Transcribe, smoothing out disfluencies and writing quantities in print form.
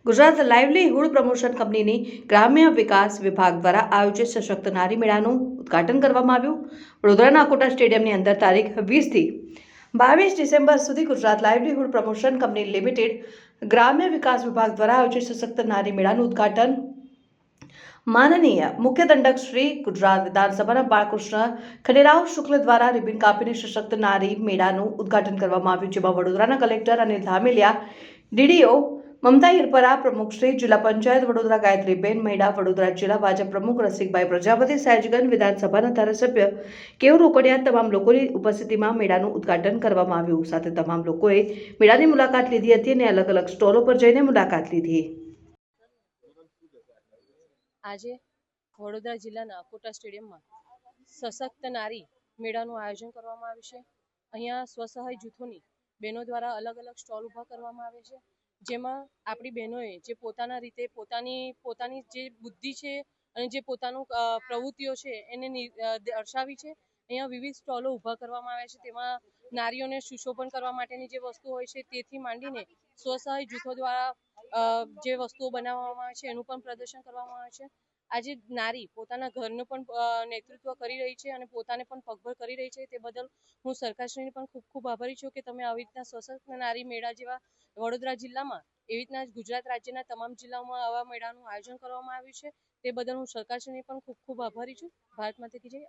Gujarat livelihood promotion કંપનીની ગ્રામ્ય વિકાસ વિભાગ દ્વારા આયોજિત સશક્ત નારી મેળાનું ઉદ્ઘાટન કરવામાં આવ્યું। વડોદરાના અકોટા સ્ટેડિયમની અંદર તારીખ 20 થી 22 ડિસેમ્બર સુધી Gujarat livelihood promotion company limited ગ્રામ્ય વિકાસ વિભાગ દ્વારા આયોજિત સશક્ત નારી મેળાનું ઉદ્ઘાટન માનનીય મુખ્ય દંડક શ્રી ગુજરાત વિધાનસભાના બાળકૃષ્ણ ખંડેરાવ શુક્લ દ્વારા રિબિન કાપીને સશક્ત નારી મેળાનું ઉદ્ઘાટન કરવામાં આવ્યું, જેમાં વડોદરાના કલેક્ટર અનિલ ધામેલિયા, ડીડીઓ મમતા હિરપરા, પ્રમુખ શ્રી જિલ્લા પંચાયત વડોદરા ગાયત્રીબેન મહિડા, વડોદરા જિલ્લા ભાજપ પ્રમુખ રસિકભાઈ પ્રજાપતિ, સયાજગંજ વિધાનસભાના ધારાસભ્ય કેવું રોકડિયા તમામ લોકોની ઉપસ્થિતિમાં મેળાનું ઉદ્ઘાટન કરવામાં આવ્યું। સાથે તમામ લોકોએ મેળાની મુલાકાત લીધી હતી અને અલગ અલગ સ્ટોલો પર જઈને મુલાકાત લીધી। આજે વડોદરા જિલ્લાના અકોટા સ્ટેડિયમમાં સશક્ત નારી મેળાનું આયોજન કરવામાં આવ્યું છે। અહીંયા સ્વસહાય જૂથોની બહેનો દ્વારા અલગ અલગ સ્ટોલ ઊભા કરવામાં આવે છે, જેમાં આપણી બહેનોએ જે પોતાના રીતે પોતાની જે બુદ્ધિ છે અને જે પોતાનું પ્રવૃત્તિઓ છે એને દર્શાવી છે। અહીંયા વિવિધ સ્ટોલો ઊભા કરવામાં આવે છે, તેમાં નારીઓને સુશોભન કરવા માટેની જે વસ્તુ હોય છે તેથી માંડીને સ્વસહાય જૂથો દ્વારા જે વસ્તુઓ બનાવવામાં આવે છે એનું પણ પ્રદર્શન કરવામાં આવે છે। આજે નારી પોતાના ઘરનું પણ નેતૃત્વ કરી રહી છે અને પોતાને પણ પગભર કરી રહી છે, તે બદલ હું સરકારશ્રીની પણ ખૂબ ખૂબ આભારી છું કે તમે આવી રીતના સશક્ત નારી મેળા જેવા વડોદરા જિલ્લામાં એવી રીતના ગુજરાત રાજ્યના તમામ જિલ્લાઓમાં આવા મેળાનું આયોજન કરવામાં આવ્યું છે, તે બદલ હું સરકારશ્રીની પણ ખૂબ ખૂબ આભારી છું। ભારત માતા કી જય।